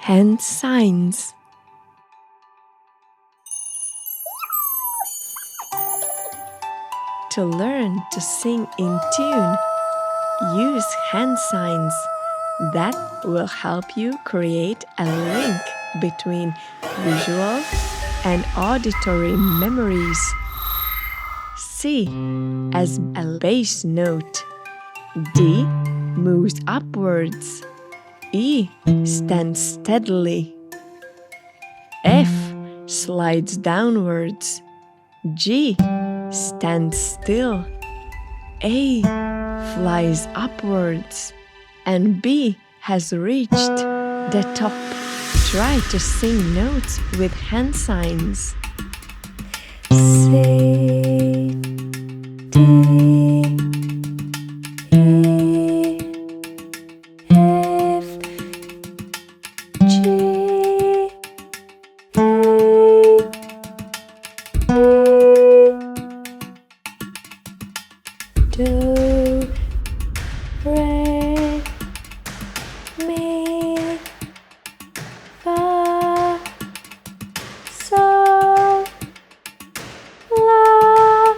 hand signs. To learn to sing in tune, use hand signs. That will help you create a link between visual and auditory memories. C as a bass note. D moves upwards. E stands steadily. F slides downwards. G stands still. A flies upwards. And B has reached the top. Try to sing notes with hand signs. C, D, E, F, G, Do, Re, Mi, Fa, Sol, La,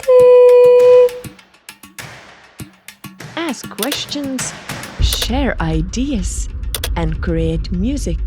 Ti. Ask questions, share ideas, and create music